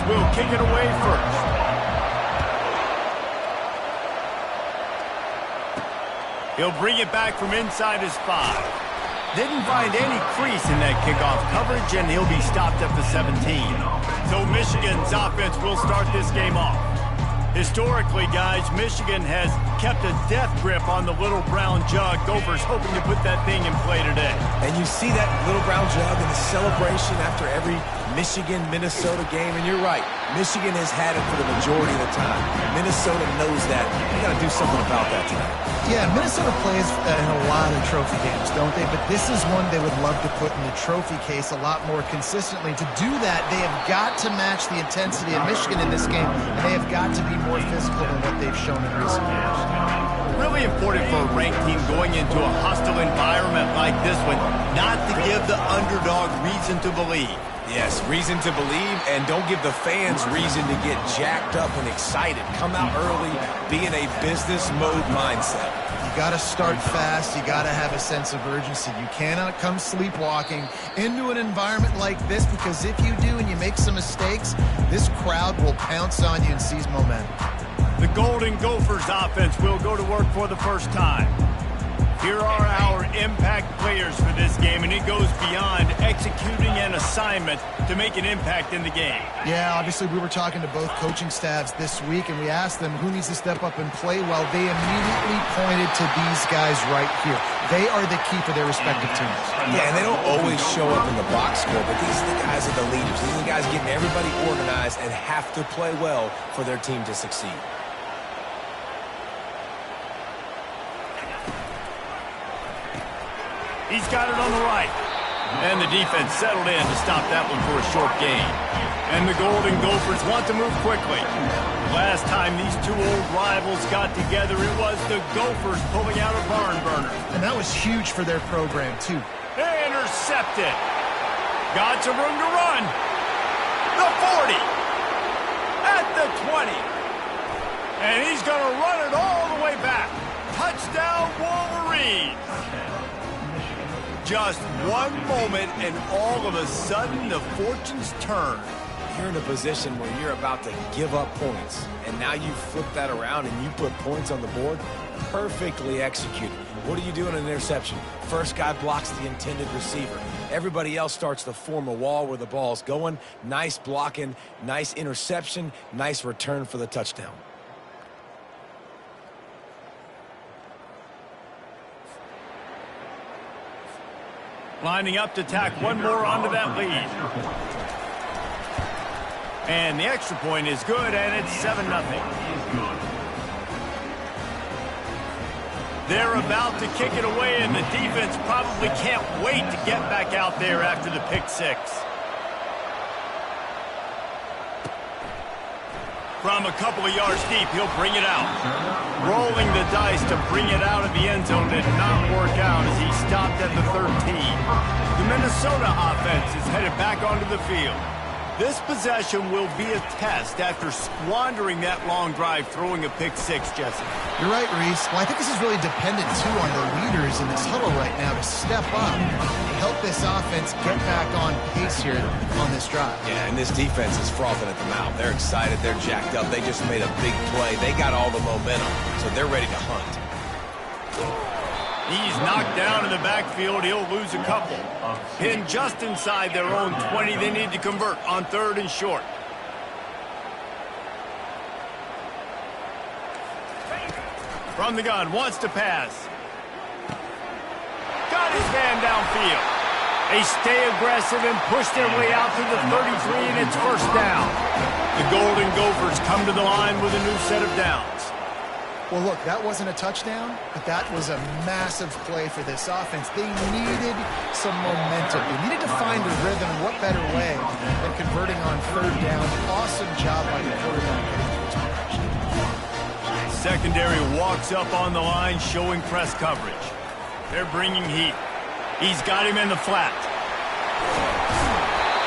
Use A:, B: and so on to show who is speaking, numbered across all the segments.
A: will kick it away first. He'll bring it back from inside his 5. Didn't find any crease in that kickoff coverage, and he'll be stopped at the 17. So Michigan's offense will start this game off. Historically, guys, Michigan has kept a death grip on the Little Brown Jug. Gophers hoping to put that thing in play today.
B: And you see that Little Brown Jug in the celebration after every Michigan-Minnesota game. And you're right, Michigan has had it for the majority of the time. Minnesota knows that. They got to do something about that tonight.
C: Yeah, Minnesota plays in a lot of trophy games, don't they? But this is one they would love to put in the trophy case a lot more consistently. To do that, they have got to match the intensity of Michigan in this game, and they have got to be more physical than what they've shown in recent years.
A: Really important for a ranked team going into a hostile environment like this one, not to give the underdog reason to believe.
B: Yes, reason to believe, and don't give the fans reason to get jacked up and excited. Come out early, be in a business mode mindset.
C: You got to start fast. You got to have a sense of urgency. You cannot come sleepwalking into an environment like this, because if you do and you make some mistakes, this crowd will pounce on you and seize momentum.
A: The Golden Gophers offense will go to work for the first time. Here are our impact players for this game, and it goes beyond executing an assignment to make an impact in the game.
C: Yeah, obviously we were talking to both coaching staffs this week, and we asked them who needs to step up and play well. They immediately pointed to these guys right here. They are the key for their respective teams.
B: Yeah, and they don't always show up in the box score, but these are the guys that are the leaders. These are the guys getting everybody organized and have to play well for their team to succeed.
A: He's got it on the right. And the defense settled in to stop that one for a short gain. And the Golden Gophers want to move quickly. Last time these two old rivals got together, it was the Gophers pulling out a barn burner.
C: And that was huge for their program, too.
A: Intercepted. Got some room to run. The 40. At the 20. And he's going to run it all the way back. Touchdown, Wolverines. Just one moment, and all of a sudden, the fortunes turn.
B: You're in a position where you're about to give up points, and now you flip that around and you put points on the board. Perfectly executed. What do you do in an interception? First guy blocks the intended receiver. Everybody else starts to form a wall where the ball's going. Nice blocking, nice interception, nice return for the touchdown.
A: Lining up to tack one more onto that lead. And the extra point is good, and it's 7-0. They're about to kick it away, and the defense probably can't wait to get back out there after the pick six. From a couple of yards deep, he'll bring it out. Rolling the dice to bring it out of the end zone did not work out as he stopped at the 13. The Minnesota offense is headed back onto the field. This possession will be a test after squandering that long drive throwing a pick six, Jesse.
C: You're right, Reese. Well, I think this is really dependent, too, on the leaders in this huddle right now to step up and help this offense get back on pace here on this drive.
B: Yeah, and this defense is frothing at the mouth. They're excited. They're jacked up. They just made a big play. They got all the momentum, so they're ready to hunt.
A: He's knocked down in the backfield. He'll lose a couple. Pinned just inside their own 20. They need to convert on 3rd and short. From the gun, wants to pass. Got his man downfield. They stay aggressive and push their way out to the 33, and it's first down. The Golden Gophers come to the line with a new set of downs.
C: Well, look, that wasn't a touchdown, but that was a massive play for this offense. They needed some momentum. They needed to find a rhythm, and what better way than converting on 3rd down. Awesome job by the quarterback getting to his progression.
A: Secondary walks up on the line, showing press coverage. They're bringing heat. He's got him in the flat.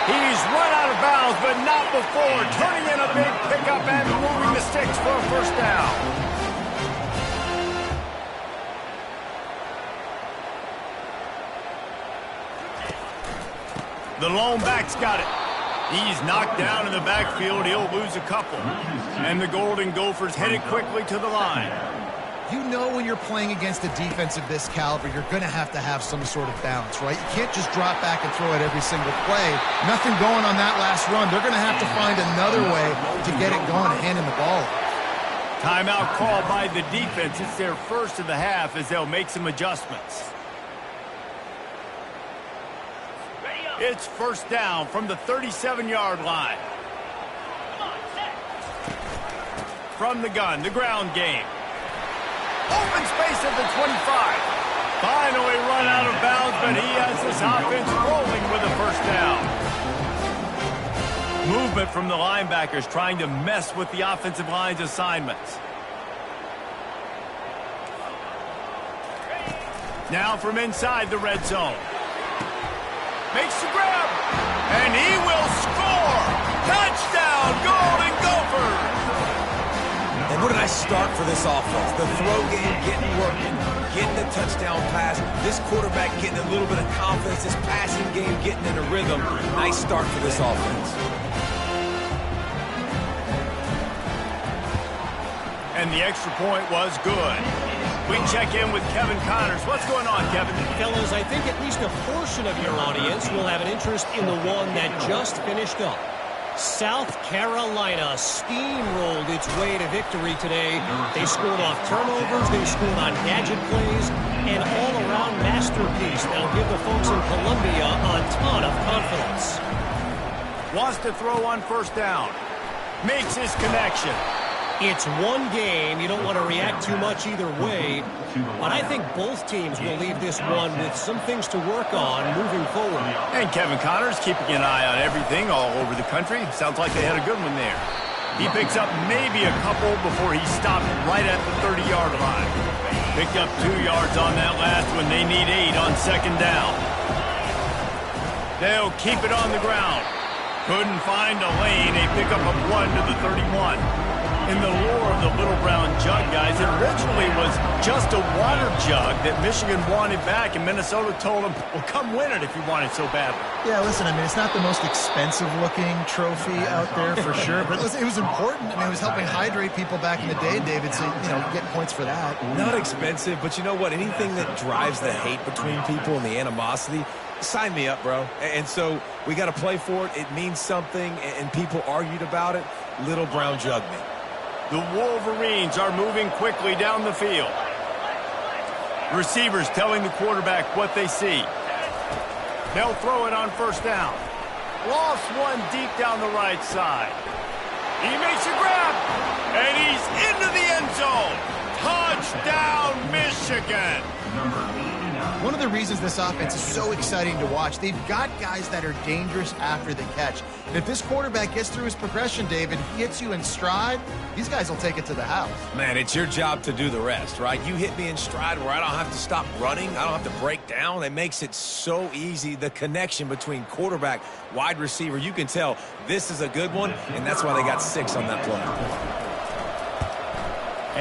A: He's run out of bounds, but not before. Turning in a big pickup and moving the sticks for a first down. The lone back's got it. He's knocked down in the backfield. He'll lose a couple. And the Golden Gophers headed quickly to the line.
C: You know when you're playing against a defense of this caliber, you're going to have some sort of balance, right? You can't just drop back and throw it every single play. Nothing going on that last run. They're going to have to find another way to get it going and handing the ball.
A: Timeout called by the defense. It's their first of the half as they'll make some adjustments. It's first down from the 37-yard line. From the gun, the ground game. Open space at the 25. Finally run out of bounds, but he has this offense rolling with a first down. Movement from the linebackers trying to mess with the offensive line's assignments. Now from inside the red zone. Makes the grab, and he will score! Touchdown, Golden Gophers!
B: And what did I start for this offense? The throw game getting working, getting the touchdown pass. This quarterback getting a little bit of confidence. This passing game getting in a rhythm. Nice start for this offense.
A: And the extra point was good. We check in with Kevin Connors. What's going on, Kevin?
D: Fellas, I think at least a portion of your audience will have an interest in the one that just finished up. South Carolina steamrolled its way to victory today. They scored off turnovers, they scored on gadget plays, and all-around masterpiece that'll give the folks in Columbia a ton of confidence.
A: Wants to throw on first down. Makes his connection.
D: It's one game. You don't want to react too much either way. But I think both teams will leave this one with some things to work on moving forward.
A: And Kevin Connors keeping an eye on everything all over the country. Sounds like they had a good one there. He picks up maybe a couple before he stopped right at the 30-yard line. Picked up 2 yards on that last one. They need 8 on second down. They'll keep it on the ground. Couldn't find a lane. They pick up a 1 to the 31. In the lore of the Little Brown Jug, guys, it originally was just a water jug that Michigan wanted back, and Minnesota told them, well, come win it if you want it so badly.
C: Yeah, listen, I mean, it's not the most expensive-looking trophy out there for sure, but listen, it was important. I mean, it was helping hydrate people back in the day, David, so, you know, get points for that.
B: Not expensive, but you know what? Anything that drives the hate between people and the animosity, sign me up, bro. And so we got to play for it. It means something, and people argued about it. Little Brown Jug me.
A: The Wolverines are moving quickly down the field. Receivers telling the quarterback what they see. They'll throw it on first down. Lost one deep down the right side. He makes a grab, and he's into the end zone. Touchdown, Michigan!
C: One of the reasons this offense is so exciting to watch, they've got guys that are dangerous after the catch. And if this quarterback gets through his progression, David, he hits you in stride, these guys will take it to the house.
B: Man, it's your job to do the rest, right? You hit me in stride where I don't have to stop running. I don't have to break down. It makes it so easy. The connection between quarterback, wide receiver, you can tell this is a good one, and that's why they got 6 on that play.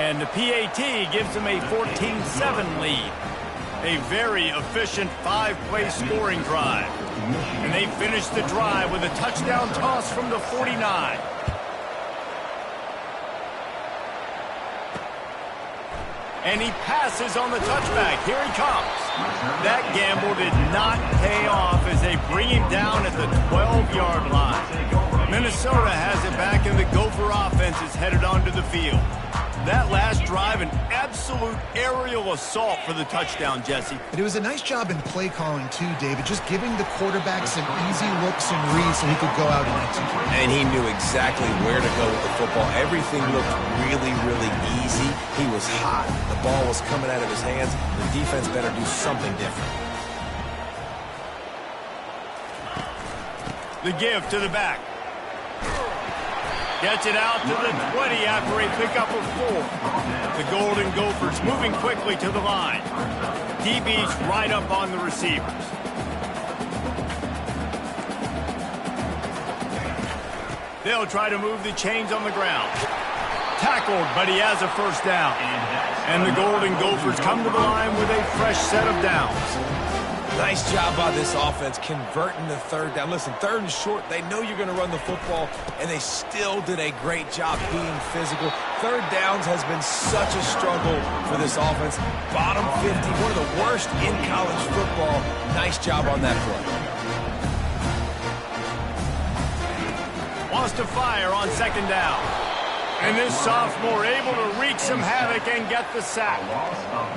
A: And the PAT gives them a 14-7 lead. A very efficient 5-play scoring drive. And they finish the drive with a touchdown toss from the 49. And he passes on the touchback. Here he comes. That gamble did not pay off as they bring him down at the 12-yard line. Minnesota has it back, and the Gopher offense is headed onto the field. That last drive, an absolute aerial assault for the touchdown, Jesse.
C: But it was a nice job in play calling, too, David, just giving the quarterback some easy looks and reads so he could go out and execute.
B: And he knew exactly where to go with the football. Everything looked really, really easy. He was hot. The ball was coming out of his hands. The defense better do something different.
A: The give to the back. Gets it out to the 20 after a pickup of 4. The Golden Gophers moving quickly to the line. DB's right up on the receivers. They'll try to move the chains on the ground. Tackled, but he has a first down. And the Golden Gophers come to the line with a fresh set of downs.
B: Nice job by this offense converting the third down. Listen, third and short, they know you're going to run the football, and they still did a great job being physical. Third downs has been such a struggle for this offense. Bottom 50, one of the worst in college football. Nice job on that play.
A: Wants to fire on second down. And this sophomore able to wreak some havoc and get the sack.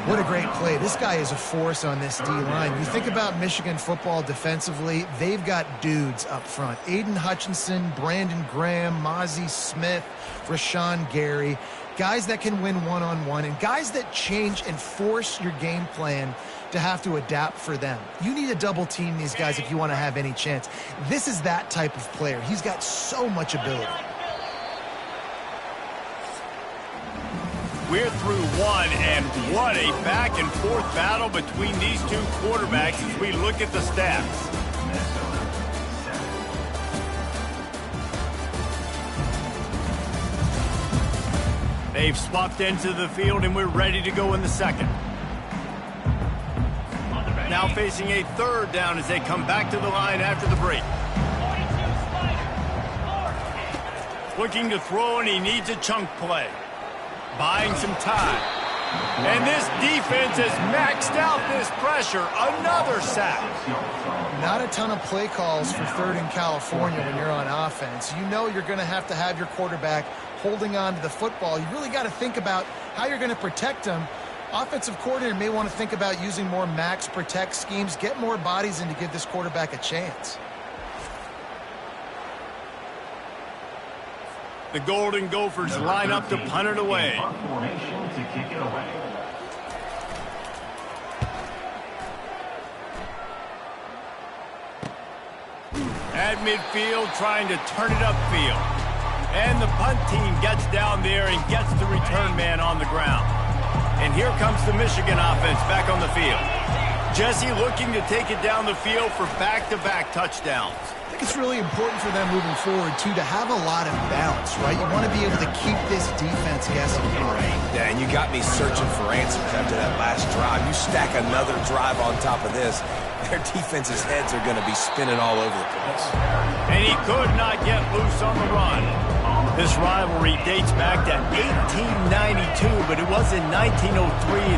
C: What a great play. This guy is a force on this D-line. You think about Michigan football defensively, they've got dudes up front. Aiden Hutchinson, Brandon Graham, Mozzie Smith, Rashawn Gary. Guys that can win one-on-one and guys that change and force your game plan to have to adapt for them. You need to double team these guys if you want to have any chance. This is that type of player. He's got so much ability.
A: We're through one, and what a back-and-forth battle between these two quarterbacks as we look at the stats. They've swapped into the field, and we're ready to go in the second. Now facing a third down as they come back to the line after the break. Looking to throw, and he needs a chunk play. Buying some time. And this defense has maxed out this pressure. Another sack.
C: Not a ton of play calls for third in California when you're on offense. You know you're going to have your quarterback holding on to the football. You really got to think about how you're going to protect him. Offensive coordinator may want to think about using more max protect schemes, get more bodies in to give this quarterback a chance.
A: The Golden Gophers line up to punt it away. At midfield, trying to turn it upfield. And the punt team gets down there and gets the return man on the ground. And here comes the Michigan offense back on the field. Jesse looking to take it down the field for back-to-back touchdowns.
C: I think it's really important for them moving forward, too, to have a lot of balance, right? You want to be able to keep this defense guessing.
B: Yeah, and you got me searching for answers after that last drive. You stack another drive on top of this, their defense's heads are going to be spinning all over the place.
A: And he could not get loose on the run. This rivalry dates back to 1892, but it was in 1903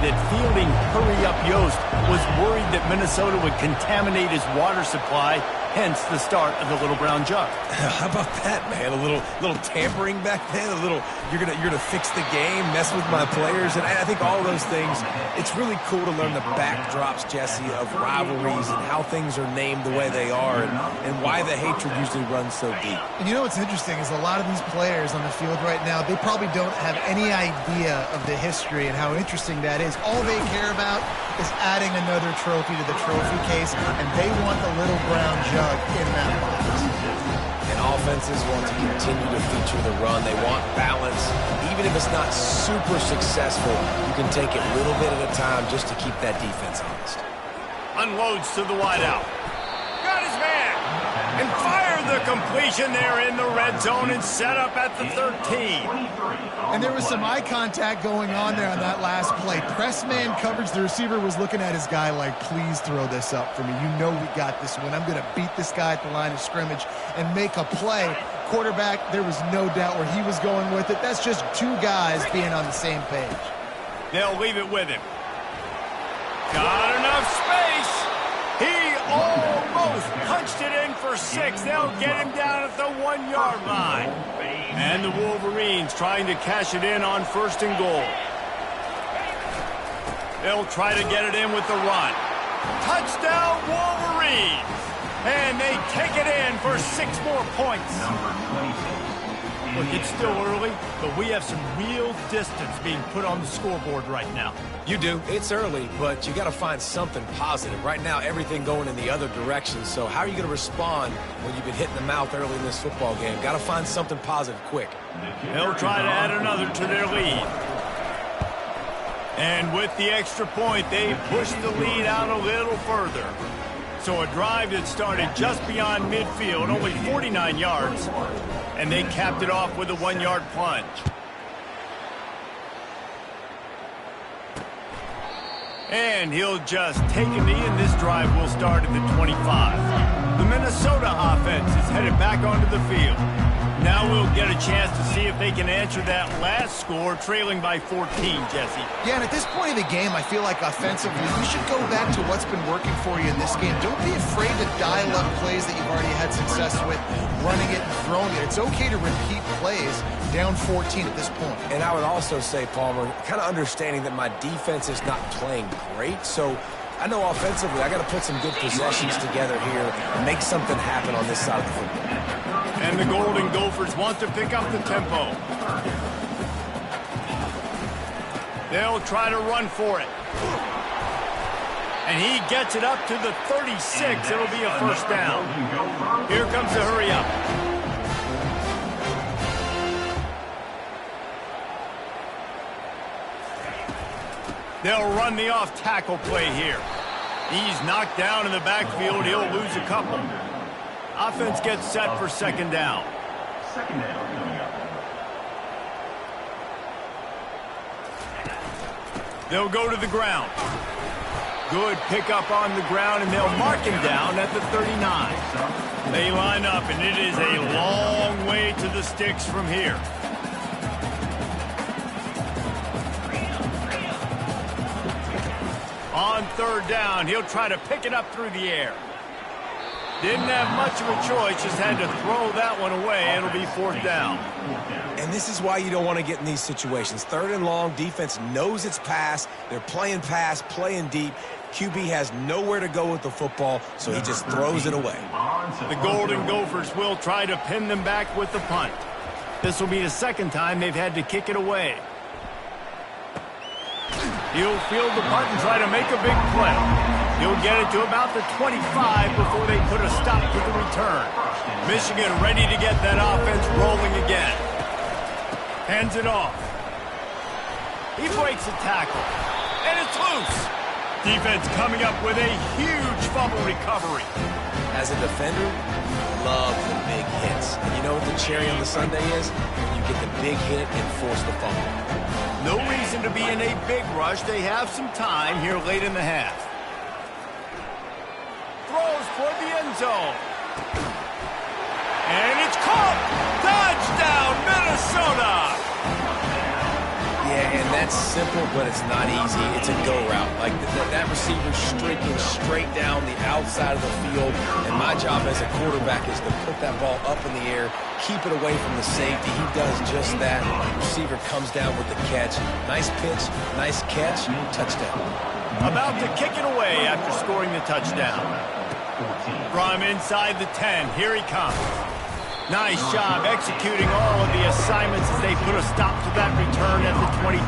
A: that fielding Hurry-Up Yost was worried that Minnesota would contaminate his water supply, hence the start of the Little Brown Jug.
B: How about that, man? A little tampering back then, you're gonna fix the game, mess with my players, and I think all those things. It's really cool to learn the backdrops, Jesse, of rivalries and how things are named the way they are, and why the hatred usually runs so deep.
C: And you know what's interesting is a lot of these players on the field right now, they probably don't have any idea of the history and how interesting that is. All they care about is adding another trophy to the trophy case, and they want the Little Brown Jug in that box.
B: And offenses want to continue to feature the run. They want balance. Even if it's not super successful, you can take it little bit at a time just to keep that defense honest.
A: Unloads to the wideout. Got his man. And fired the completion there in the red zone and set up at the 13.
C: And there was some eye contact going on there on that last play. Press man coverage. The receiver was looking at his guy like, please throw this up for me. You know we got this one. I'm going to beat this guy at the line of scrimmage and make a play. Quarterback, there was no doubt where he was going with it. That's just two guys being on the same page.
A: They'll leave it with him. Got enough space. He almost punched it in for 6. They'll get him down at the 1-yard line. And the Wolverines trying to cash it in on 1st and goal. They'll try to get it in with the run. Touchdown Wolverines. And they take it in for 6 more points. Look, it's still early, but we have some real distance being put on the scoreboard right now.
B: You do. It's early, but you got to find something positive. Right now, everything going in the other direction. So how are you going to respond when you've been hit in the mouth early in this football game? Got to find something positive quick.
A: They'll try to add another to their lead. And with the extra point, they push the lead out a little further. So a drive that started just beyond midfield, only 49 yards, and they capped it off with a 1-yard plunge. And he'll just take a knee, and this drive will start at the 25. The Minnesota offense is headed back onto the field. Now we'll get a chance to see if they can answer that last score, trailing by 14, Jesse.
C: Yeah, and at this point of the game, I feel like offensively, you should go back to what's been working for you in this game. Don't be afraid to dial up plays that you've already had success with, running it and throwing it. It's okay to repeat plays down 14 at this point.
B: And I would also say, Palmer, kind of understanding that my defense is not playing great, so I know offensively I got to put some good possessions together here and make something happen on this side of the football.
A: And the Golden Gophers want to pick up the tempo. They'll try to run for it. And he gets it up to the 36. It'll be a first down. Here comes the hurry up. They'll run the off-tackle play here. He's knocked down in the backfield. He'll lose a couple. Offense gets set for second down. They'll go to the ground. Good pickup on the ground, and they'll mark him down at the 39. They line up, and it is a long way to the sticks from here. On third down, he'll try to pick it up through the air. Didn't have much of a choice, just had to throw that one away. It'll be fourth down.
B: And this is why you don't want to get in these situations. Third and long, defense knows it's pass. They're playing pass, playing deep. QB has nowhere to go with the football, so he just throws it away.
A: The Golden Gophers will try to pin them back with the punt. This will be the second time they've had to kick it away. He'll field the punt and try to make a big play. He'll get it to about the 25 before they put a stop to the return. Michigan ready to get that offense rolling again. Hands it off. He breaks a tackle. And it's loose. Defense coming up with a huge fumble recovery.
B: As a defender, love the big hits. And you know what the cherry on the sundae is? You get the big hit and force the fumble.
A: No reason to be in a big rush. They have some time here late in the half. Throws for the end zone. And it's caught. Touchdown, Minnesota.
B: Yeah, and that's simple, but it's not easy. It's a go route. Like that receiver's streaking straight down the outside of the field, and my job as a quarterback is to put that ball up in the air, keep it away from the safety. He does just that. Receiver comes down with the catch. Nice pitch, nice catch, touchdown.
A: About to kick it away after scoring the touchdown. From inside the 10, here he comes. Nice job executing all of the assignments as they put a stop to that return at the 22.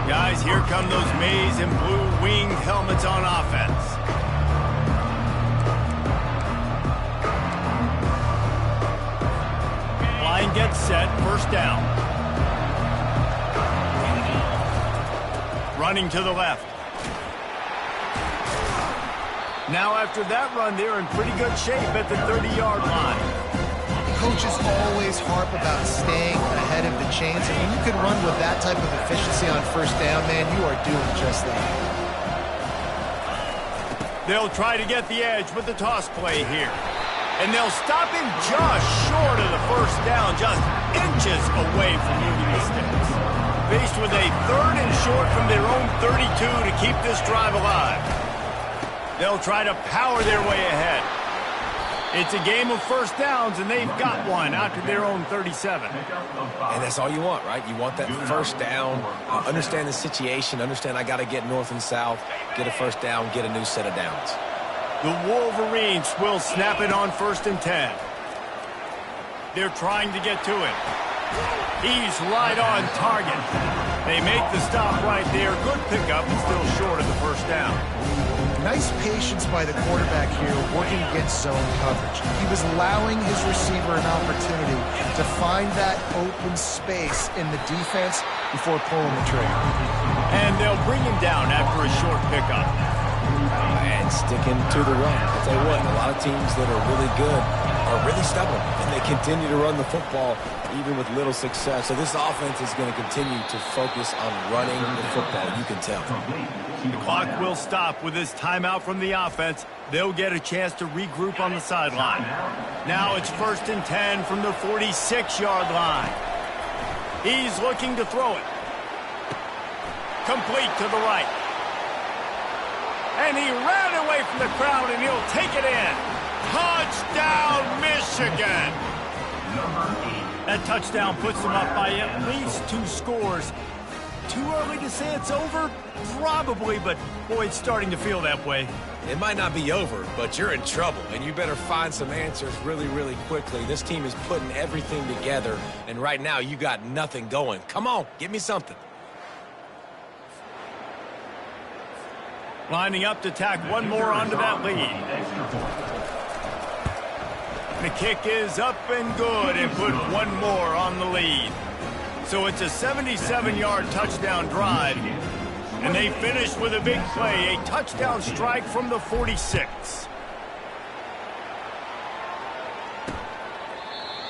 A: Guys, here come those maize and blue winged helmets on offense. Line gets set, first down. Running to the left. Now after that run, they're in pretty good shape at the 30-yard line.
C: Coaches always harp about staying ahead of the chains, and when you can run with that type of efficiency on first down, man, you are doing just that.
A: They'll try to get the edge with the toss play here. And they'll stop him just short of the first down, just inches away from moving the sticks. Faced with a third and short from their own 32 to keep this drive alive. They'll try to power their way ahead. It's a game of first downs, and they've got one out to their own 37.
B: And that's all you want, right? You want that first down, understand the situation, understand I got to get north and south, get a first down, get a new set of downs.
A: The Wolverines will snap it on first and 10. They're trying to get to him. He's right on target. They make the stop right there. Good pickup, but still short of the first down.
C: Nice patience by the quarterback here, working against zone coverage. He was allowing his receiver an opportunity to find that open space in the defense before pulling the trigger.
A: And they'll bring him down after a short pickup.
B: And sticking to the run. I'll tell you what, a lot of teams that are really good are are really stubborn, and they continue to run the football even with little success. So this offense is going to continue to focus on running the football, you can tell.
A: The clock will stop with this timeout from the offense. They'll get a chance to regroup on the sideline. Now it's 1st and 10 from the 46-yard line. He's looking to throw it. Complete to the right. And he ran away from the crowd, and he'll take it in. Touchdown, Michigan! That touchdown puts them up by at least 2 scores. Too early to say it's over? Probably, but boy, it's starting to feel that way.
B: It might not be over, but you're in trouble, and you better find some answers really, really quickly. This team is putting everything together, and right now you got nothing going. Come on, give me something.
A: Lining up to tack one more onto that lead. The kick is up and good and put one more on the lead. So it's a 77-yard touchdown drive. And they finish with a big play, a touchdown strike from the 46.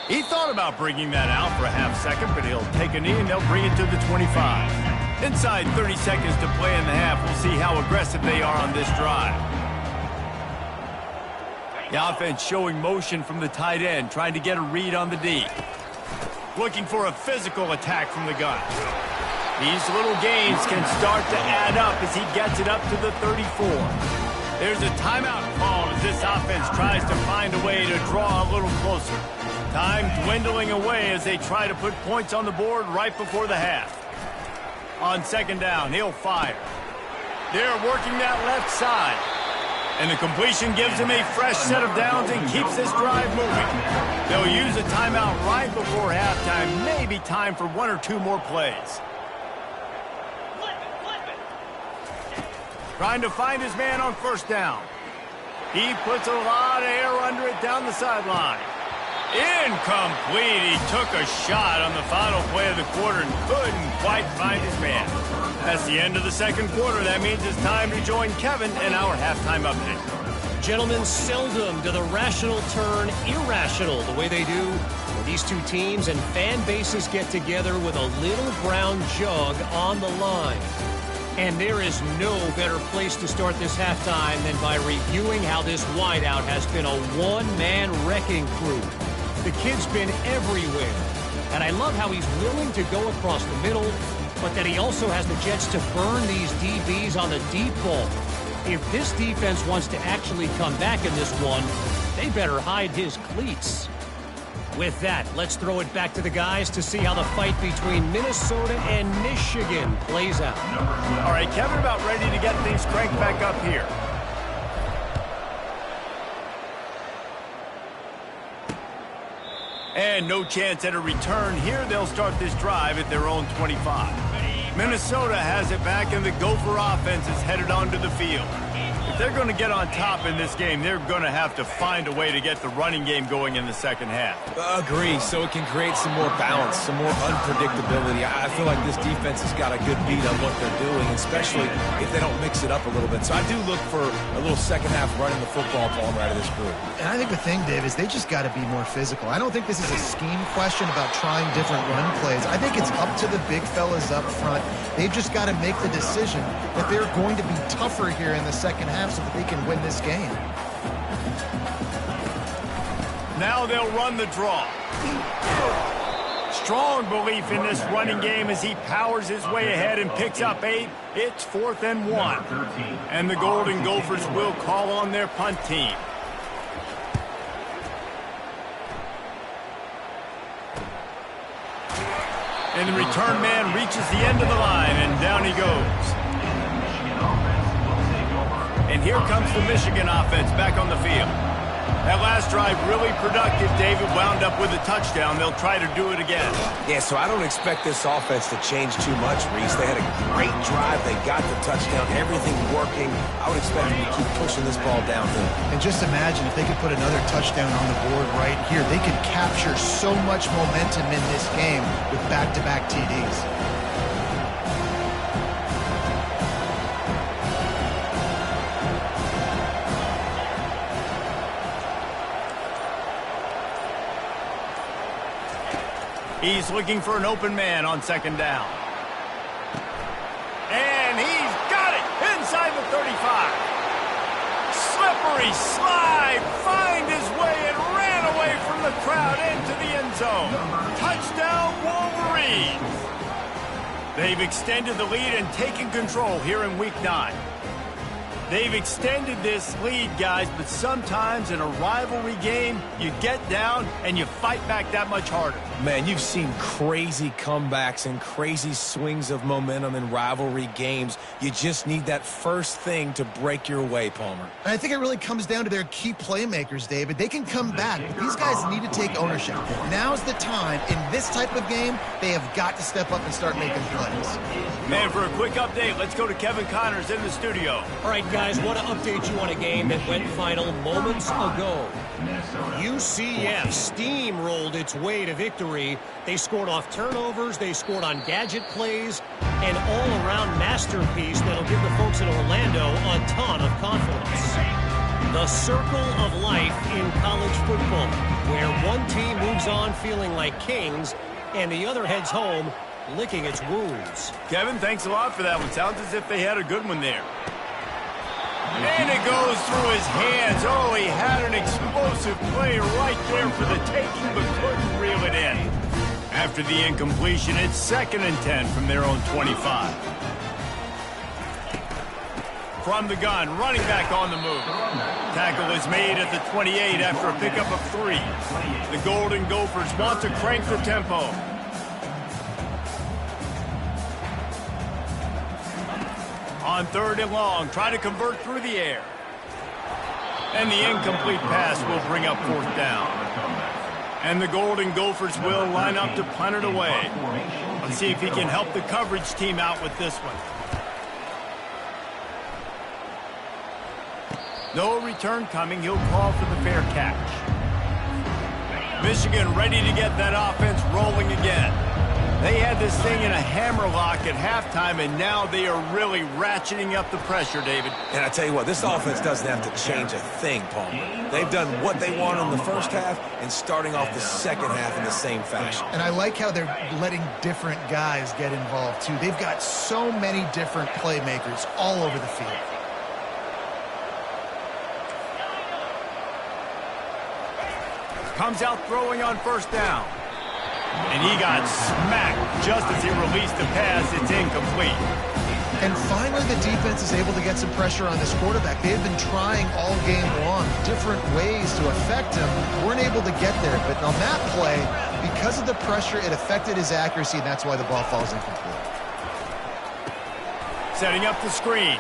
A: He thought about bringing that out for a half second, but he'll take a knee and they'll bring it to the 25. Inside 30 seconds to play in the half. We'll see how aggressive they are on this drive. The offense showing motion from the tight end, trying to get a read on the D. Looking for a physical attack from the gun. These little gains can start to add up as he gets it up to the 34. There's a timeout called as this offense tries to find a way to draw a little closer. Time dwindling away as they try to put points on the board right before the half. On 2nd down, he'll fire. They're working that left side. And the completion gives him a fresh set of downs and keeps this drive moving. They'll use a timeout right before halftime. Maybe time for 1 or 2 more plays. Trying to find his man on 1st down. He puts a lot of air under it down the sideline. Incomplete. He took a shot on the final play of the quarter and couldn't quite find his man. That's the end of the 2nd quarter. That means it's time to join Kevin in our halftime update.
D: Gentlemen, seldom do the rational turn irrational the way they do when these two teams and fan bases get together with a little brown jug on the line. And there is no better place to start this halftime than by reviewing how this wideout has been a one-man wrecking crew. The kid's been everywhere, and I love how he's willing to go across the middle, but that he also has the jets to burn these DBs on the deep ball. If this defense wants to actually come back in this one, they better hide his cleats. With that, let's throw it back to the guys to see how the fight between Minnesota and Michigan plays out.
A: All right, Kevin, about ready to get things cranked back up here. And no chance at a return here. They'll start this drive at their own 25. Minnesota has it back, and the Gopher offense is headed onto the field. If they're going to get on top in this game, they're going to have to find a way to get the running game going in the 2nd half.
B: Agree, so it can create some more balance, some more unpredictability. I feel like this defense has got a good beat on what they're doing, especially if they don't mix it up a little bit. So I do look for a little 2nd half running the football ball right of this group.
C: And I think the thing, Dave, is they just got to be more physical. I don't think this is a scheme question about trying different run plays. I think it's up to the big fellas up front. They've just got to make the decision that they're going to be tougher here in the 2nd half so that they can win this game.
A: Now they'll run the draw. Strong belief in this running game as he powers his way ahead and picks up 8. It's 4th and 1. And the Golden Gophers will call on their punt team. And the return man reaches the end of the line, and down he goes. And here comes the Michigan offense back on the field. That last drive really productive. David wound up with a touchdown. They'll try to do it again.
B: Yeah, so I don't expect this offense to change too much, Reese. They had a great drive. They got the touchdown. Everything working. I would expect them to keep pushing this ball downhill.
C: And just imagine if they could put another touchdown on the board right here. They could capture so much momentum in this game with back-to-back TDs.
A: He's looking for an open man on second down. And he's got it inside the 35. Slippery slide, find his way and ran away from the crowd into the end zone. Touchdown, Wolverines. They've extended the lead and taken control here in Week 9. They've extended this lead, guys, but sometimes in a rivalry game, you get down and you fight back that much harder.
B: Man, you've seen crazy comebacks and crazy swings of momentum in rivalry games. You just need that first thing to break your way, Palmer.
C: And I think it really comes down to their key playmakers, David. They can come back, but these guys need to take ownership. Now's the time. In this type of game, they have got to step up and start making plays.
A: Man, for a quick update, let's go to Kevin Connors in the studio.
D: All right, guys, want to update you on a game that went final moments ago. UCF steamrolled its way to victory. They scored off turnovers, they scored on gadget plays, an all-around masterpiece that'll give the folks in Orlando a ton of confidence. The circle of life in college football, where one team moves on feeling like kings and the other heads home licking its wounds.
A: Kevin, thanks a lot for that one. Sounds as if they had a good one there. And it goes through his hands. Oh, he had an explosive play right there for the taking, but couldn't reel it in. After the incompletion, it's 2nd and 10 from their own 25. From the gun, running back on the move. Tackle is made at the 28 after a pickup of 3. The Golden Gophers want to crank the tempo. On 3rd and long, try to convert through the air. And the incomplete pass will bring up 4th down. And the Golden Gophers will line up to punt it away. Let's see if he can help the coverage team out with this one. No return coming. He'll call for the fair catch. Michigan ready to get that offense rolling again. They had this thing in a hammerlock at halftime, and now they are really ratcheting up the pressure, David.
B: And I tell you what, this offense doesn't have to change a thing, Palmer. They've done what they want in the first half and starting off the second half in the same fashion.
C: And I like how they're letting different guys get involved, too. They've got so many different playmakers all over the field.
A: Comes out throwing on 1st down. And he got smacked just as he released the pass. It's incomplete.
C: And finally, the defense is able to get some pressure on this quarterback. They've been trying all game long different ways to affect him. Weren't able to get there. But on that play, because of the pressure, it affected his accuracy, and that's why the ball falls incomplete.
A: Setting up the screen.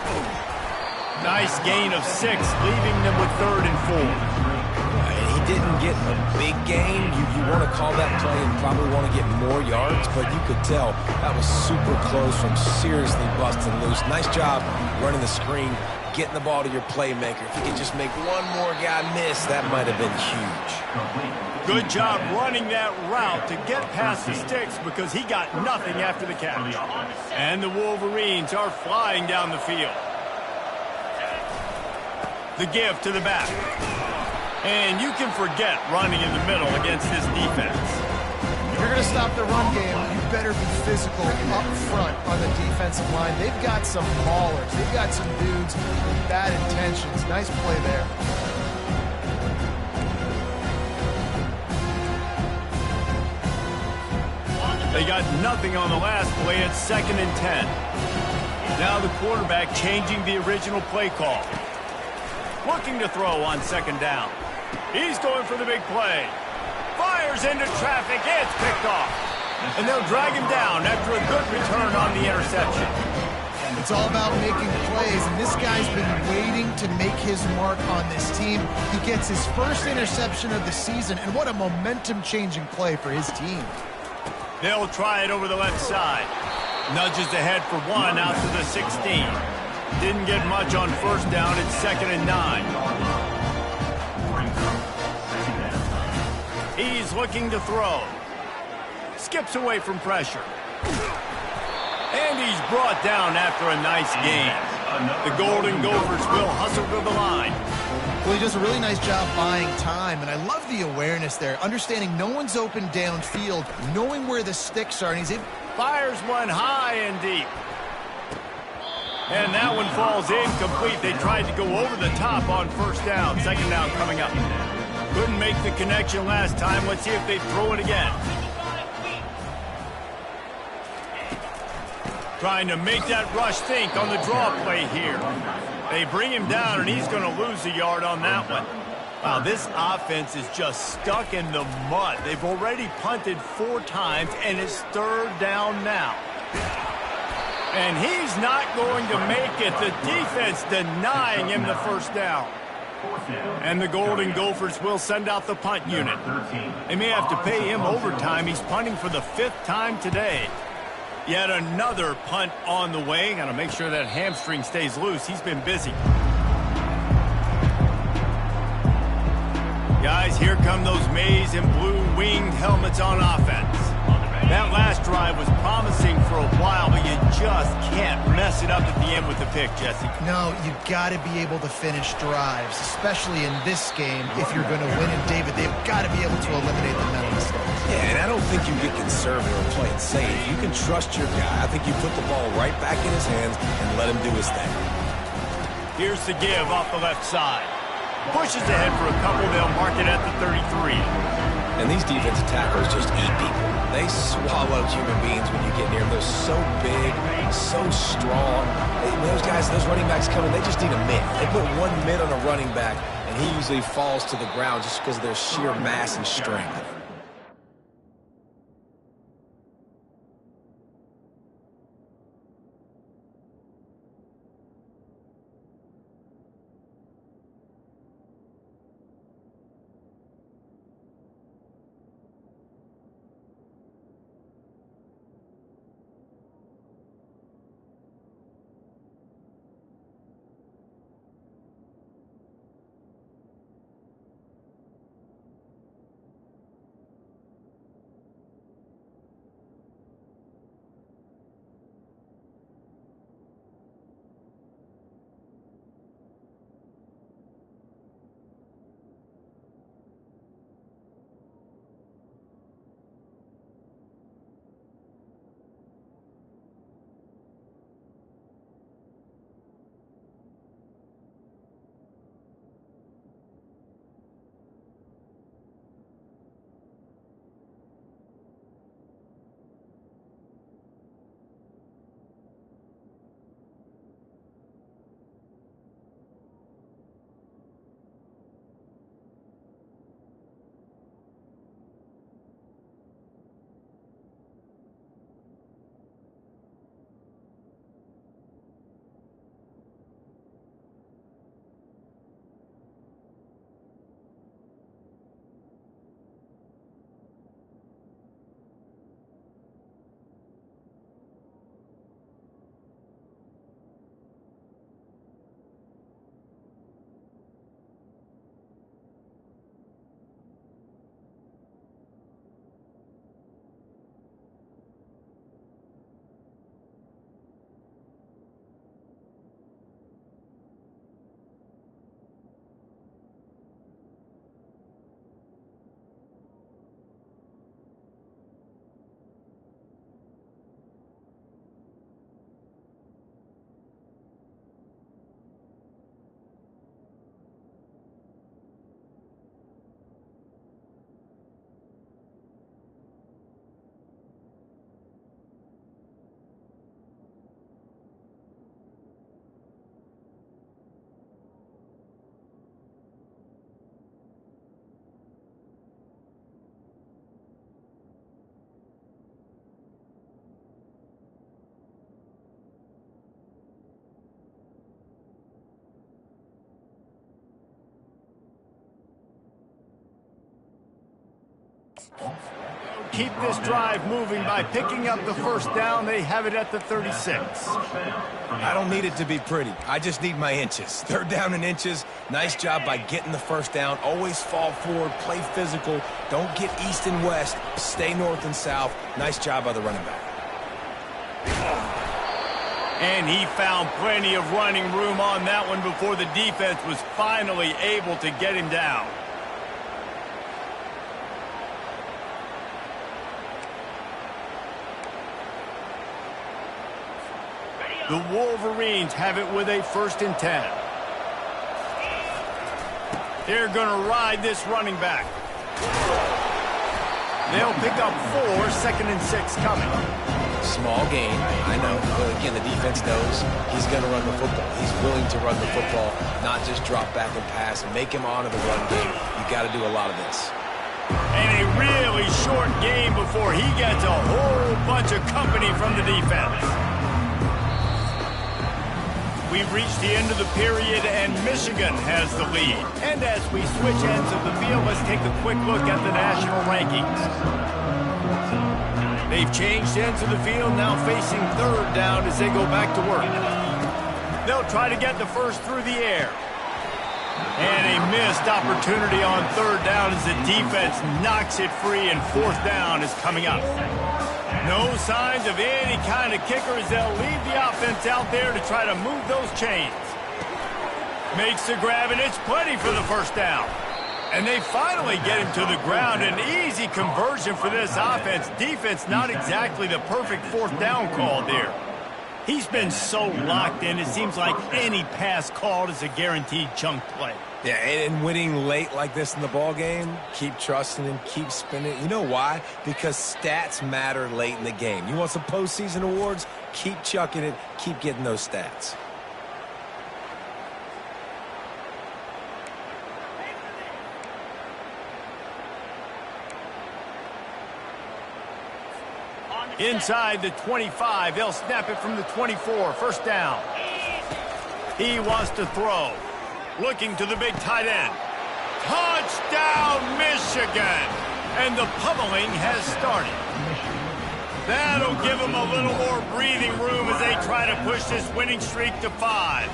A: Nice gain of 6, leaving them with 3rd and 4.
B: Didn't get a big gain. You want to call that play and probably want to get more yards, but you could tell that was super close from seriously busting loose. Nice job running the screen, getting the ball to your playmaker. If you could just make one more guy miss, that might have been huge.
A: Good job running that route to get past the sticks because he got nothing after the catch. And the Wolverines are flying down the field. The give to the back. And you can forget running in the middle against this defense.
C: If you're going to stop the run game, you better be physical up front on the defensive line. They've got some maulers. They've got some dudes with bad intentions. Nice play there.
A: They got nothing on the last play. It's 2nd and 10. Now the quarterback changing the original play call. Looking to throw on 2nd down. He's going for the big play. Fires into traffic. It's picked off. And they'll drag him down after a good return on the interception.
C: It's all about making plays, and this guy's been waiting to make his mark on this team. He gets his first interception of the season, and what a momentum-changing play for his team.
A: They'll try it over the left side. Nudges ahead for 1 out to the 16. Didn't get much on 1st down. It's 2nd and 9. He's looking to throw. Skips away from pressure. And he's brought down after a nice gain. The Golden Gophers will hustle to the line.
C: Well, he does a really nice job buying time, and I love the awareness there, understanding no one's open downfield, knowing where the sticks are, and he's able...
A: Fires one high and deep. And that one falls incomplete. They tried to go over the top on first down. Second down coming up. Couldn't make the connection last time. Let's see if they throw it again. Trying to make that rush think on the draw play here. They bring him down, and he's going to lose a yard on that one. Wow, this offense is just stuck in the mud. They've already punted 4 times, and it's third down now. And he's not going to make it. The defense denying him the first down. And the Golden Gophers will send out the punt unit. They may have to pay him overtime. He's punting for the 5th time today. Yet another punt on the way. Got to make sure that hamstring stays loose. He's been busy. Guys, here come those maize and blue winged helmets on offense. That last drive was promising for a while, but you just can't mess it up at the end with the pick, Jesse.
C: No, you got to be able to finish drives, especially in this game. If you're going to win, and David, they've got to be able to eliminate the mental mistakes.
B: Yeah, and I don't think you get conservative or play it safe. You can trust your guy. I think you put the ball right back in his hands and let him do his thing.
A: Here's the give off the left side. Pushes ahead for a couple. They'll mark it at the 33.
B: And these defensive tackles just eat people. They swallow human beings when you get near them. They're so big, so strong. Those guys, those running backs coming, they just need a mitt. They put one mitt on a running back, and he usually falls to the ground just because of their sheer mass and strength.
A: Keep this drive moving by picking up the first down. They have it at the 36.
B: I don't need it to be pretty. I just need my inches. Third down and inches. Nice job by getting the first down. Always fall forward, play physical. Don't get east and west. Stay north and south. Nice job by the running back.
A: And he found plenty of running room on that one before the defense was finally able to get him down. The Wolverines have it with a 1st and 10. They're going to ride this running back. They'll pick up 4, 2nd and 6 coming.
B: Small gain, I know. But again, the defense knows he's going to run the football. He's willing to run the football, not just drop back and pass and make him honor the run game. You got to do a lot of this.
A: And a really short game before he gets a whole bunch of company from the defense. We've reached the end of the period, and Michigan has the lead. And as we switch ends of the field, let's take a quick look at the national rankings. They've changed ends of the field, now facing 3rd down as they go back to work. They'll try to get the first through the air. And a missed opportunity on 3rd down as the defense knocks it free, and 4th down is coming up. No signs of any kind of kicker as they'll leave the offense out there to try to move those chains. Makes the grab, and it's plenty for the 1st down. And they finally get him to the ground. An easy conversion for this offense. Defense not exactly the perfect 4th down call there. He's been so locked in, it seems like any pass called is a guaranteed chunk play.
B: Yeah, and winning late like this in the ball game, keep trusting him, keep spinning. You know why? Because stats matter late in the game. You want some postseason awards? Keep chucking it, keep getting those stats.
A: Inside the 25, they'll snap it from the 24, 1st down. He wants to throw. Looking to the big tight end. Touchdown, Michigan! And the pummeling has started. That'll give them a little more breathing room as they try to push this winning streak to 5.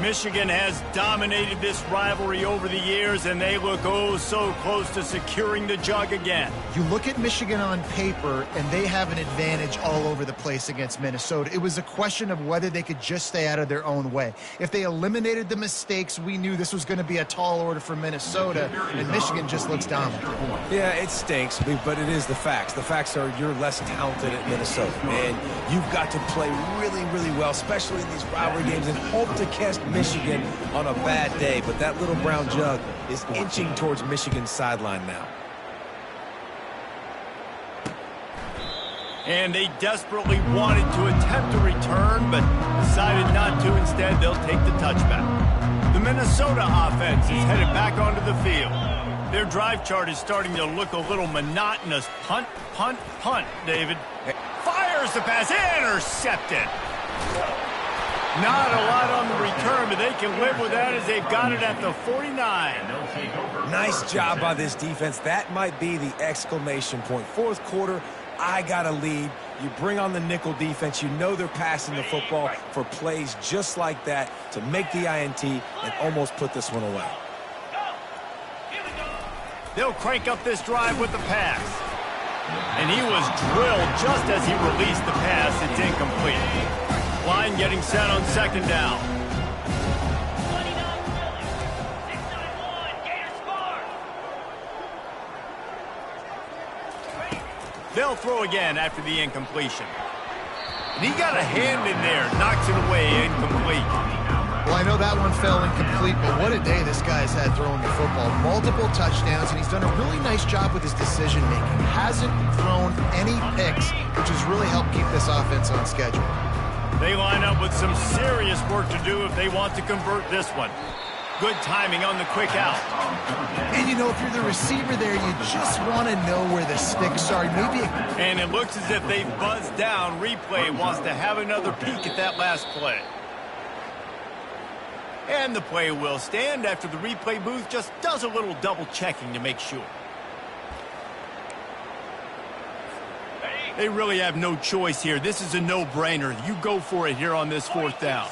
A: Michigan has dominated this rivalry over the years, and they look oh so close to securing the jug again.
C: You look at Michigan on paper, and they have an advantage all over the place against Minnesota. It was a question of whether they could just stay out of their own way. If they eliminated the mistakes, we knew this was going to be a tall order for Minnesota, and Michigan just looks dominant.
B: Yeah, it stinks, but it is the facts. The facts are you're less talented at Minnesota, and you've got to play really, really well, especially in these rivalry games, and hope to catch Michigan on a bad day. But that little brown jug is inching towards Michigan's sideline now.
A: And they desperately wanted to attempt a return, but decided not to. Instead, they'll take the touchback. The Minnesota offense is headed back onto the field. Their drive chart is starting to look a little monotonous. Punt, punt, punt, David. Fires the pass, intercepted. Not a lot on the return, but they can live with that as they've got it at the 49.
B: Nice job by this defense. That might be the exclamation point. 4th quarter, I got a lead. You bring on the nickel defense. You know they're passing the football for plays just like that to make the INT and almost put this one away.
A: They'll crank up this drive with the pass. And he was drilled just as he released the pass. It's incomplete. Line getting set on 2nd down. They'll throw again after the incompletion. And he got a hand in there, knocks it away, incomplete.
C: Well, I know that one fell incomplete, but what a day this guy's had throwing the football. Multiple touchdowns, and he's done a really nice job with his decision-making. Hasn't thrown any picks, which has really helped keep this offense on schedule.
A: They line up with some serious work to do if they want to convert this one. Good timing on the quick out.
C: And, you know, if you're the receiver there, you just want to know where the sticks are. Maybe.
A: And it looks as if they've buzzed down. Replay wants to have another peek at that last play. And the play will stand after the replay booth just does a little double checking to make sure. They really have no choice here. This is a no-brainer. You go for it here on this 4th down.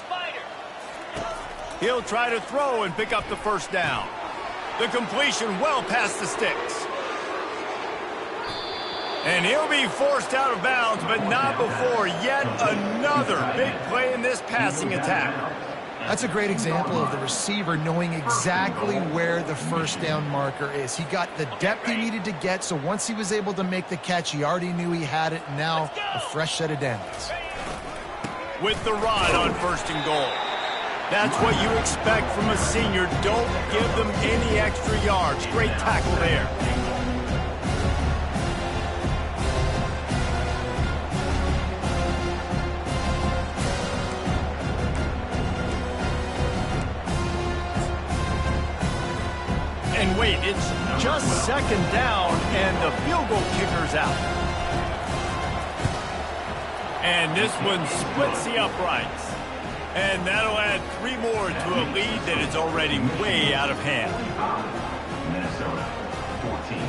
A: He'll try to throw and pick up the 1st down. The completion well past the sticks. And he'll be forced out of bounds, but not before yet another big play in this passing attack.
C: That's a great example of the receiver knowing exactly where the first down marker is. He got the depth he needed to get, so once he was able to make the catch, he already knew he had it. Now, a fresh set of downs.
A: With the run on 1st and goal. That's what you expect from a senior. Don't give them any extra yards. Great tackle there. And wait, it's just 2nd down, and the field goal kicker's out. And this one splits the uprights. And that'll add 3 more to a lead that is already way out of hand.
E: Minnesota, 14.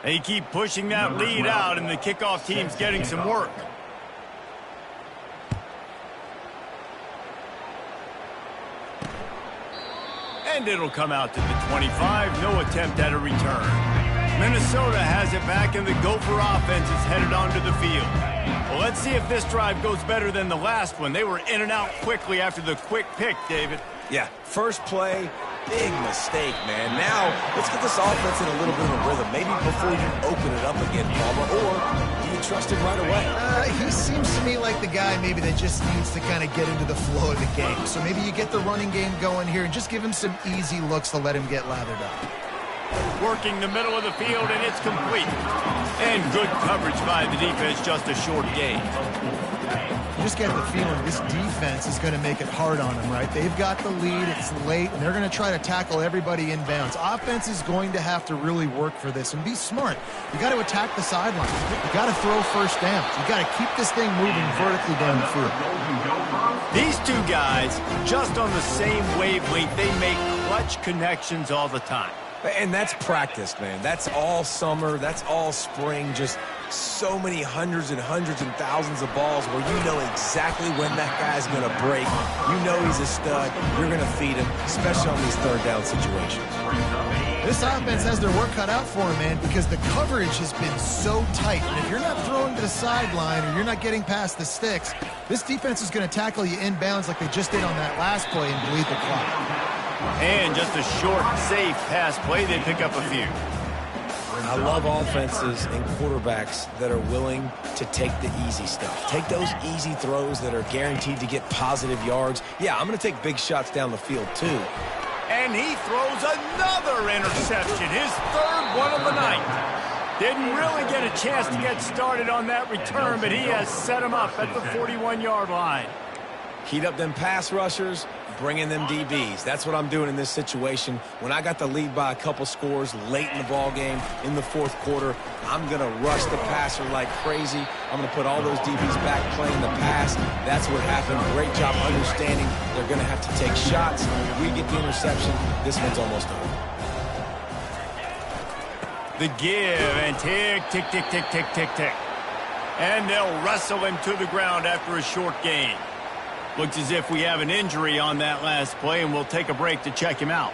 A: They keep pushing that lead out, and the kickoff team's getting some work. And it'll come out to the 25. No attempt at a return. Minnesota has it back, and the Gopher offense is headed onto the field. Well, let's see if this drive goes better than the last one. They were in and out quickly after the quick pick, David.
B: Yeah, first play, big mistake, man. Now, let's get this offense in a little bit of a rhythm. Maybe before you open it up again, Palmer, or do you trust him right away?
C: He seems to me like the guy maybe that just needs to kind of get into the flow of the game. So maybe you get the running game going here and just give him some easy looks to let him get lathered up.
A: Working the middle of the field, and it's complete. And good coverage by the defense, just a short gain.
C: You just get the feeling this defense is going to make it hard on them, right? They've got the lead, it's late, and they're going to try to tackle everybody inbounds. Offense is going to have to really work for this and be smart. You got to attack the sidelines. You got to throw first downs. You got to keep this thing moving vertically down the field.
A: These two guys, just on the same wavelength, they make clutch connections all the time.
B: And that's practice, man. That's all summer. That's all spring. Just so many hundreds and thousands of balls where you know exactly when that guy's going to break. You know he's a stud. You're going to feed him, especially on these third down situations.
C: This offense has their work cut out for him, man, because the coverage has been so tight. And if you're not throwing to the sideline or you're not getting past the sticks, this defense is going to tackle you inbounds like they just did on that last play and bleed the clock.
A: And just a short, safe pass play, they pick up a few.
B: I love offenses and quarterbacks that are willing to take the easy stuff. Take those easy throws that are guaranteed to get positive yards. Yeah, I'm going to take big shots down the field, too.
A: And he throws another interception, his 3rd one of the night. Didn't really get a chance to get started on that return, but he has set him up at the 41-yard line.
B: Heat up them pass rushers, bring in them DBs. That's what I'm doing in this situation. When I got the lead by a couple scores late in the ball game, in the 4th quarter, I'm going to rush the passer like crazy. I'm going to put all those DBs back playing the pass. That's what happened. Great job understanding they're going to have to take shots. If we get the interception, this one's almost over.
A: The give, and tick, tick, tick, tick, tick, tick, tick. And they'll wrestle him to the ground after a short gain. Looks as if we have an injury on that last play, and we'll take a break to check him out.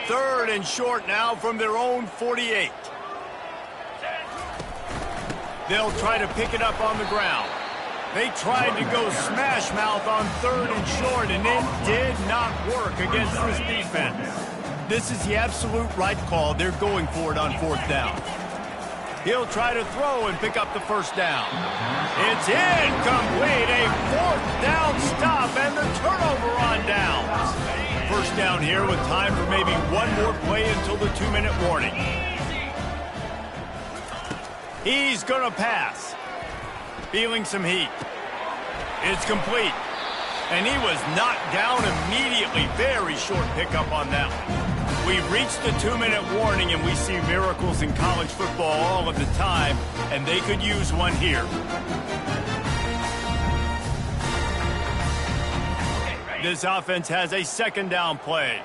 A: 3rd and short now from their own 48. They'll try to pick it up on the ground. They tried to go smash mouth on 3rd and short, and it did not work against this defense. This is the absolute right call. They're going for it on 4th down. He'll try to throw and pick up the first down. It's incomplete. A 4th down stop and the turnover on downs. First down here with time for maybe one more play until the 2-minute warning. He's going to pass. Feeling some heat. It's complete. And he was knocked down immediately. Very short pickup on that one. We've reached the 2-minute warning, and we see miracles in college football all of the time, and they could use one here. This offense has a second down play.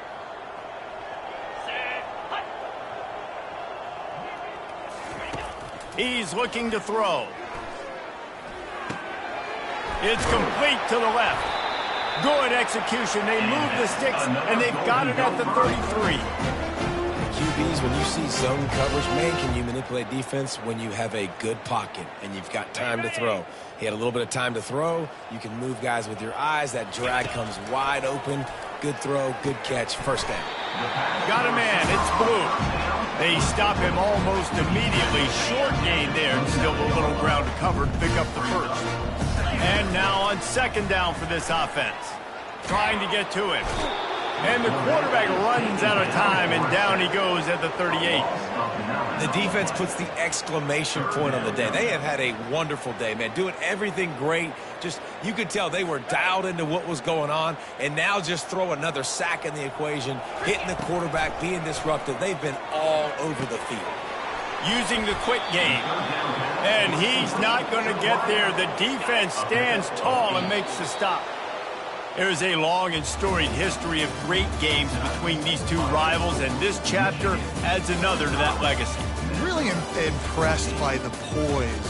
A: He's looking to throw. It's complete to the left. Good execution. They move the sticks, and they've got it at the 33.
B: QBs, when you see zone coverage, man, can you manipulate defense when you have a good pocket and you've got time to throw? He had a little bit of time to throw. You can move guys with your eyes. That drag comes wide open. Good throw, good catch, first down.
A: Got a man. It's Blue. They stop him almost immediately. Short gain there, and still a little ground to cover to pick up the first. And now on second down for this offense. Trying to get to it. And the quarterback runs out of time, and down he goes at the 38.
B: The defense puts the exclamation point on the day. They have had a wonderful day, man. Doing everything great. Just, you could tell they were dialed into what was going on, and now just throw another sack in the equation, hitting the quarterback, being disruptive. They've been all over the field.
A: Using the quick game. And he's not going to get there. The defense stands tall and makes the stop. There's a long and storied history of great games between these two rivals, and this chapter adds another to that legacy.
C: Really impressed by the poise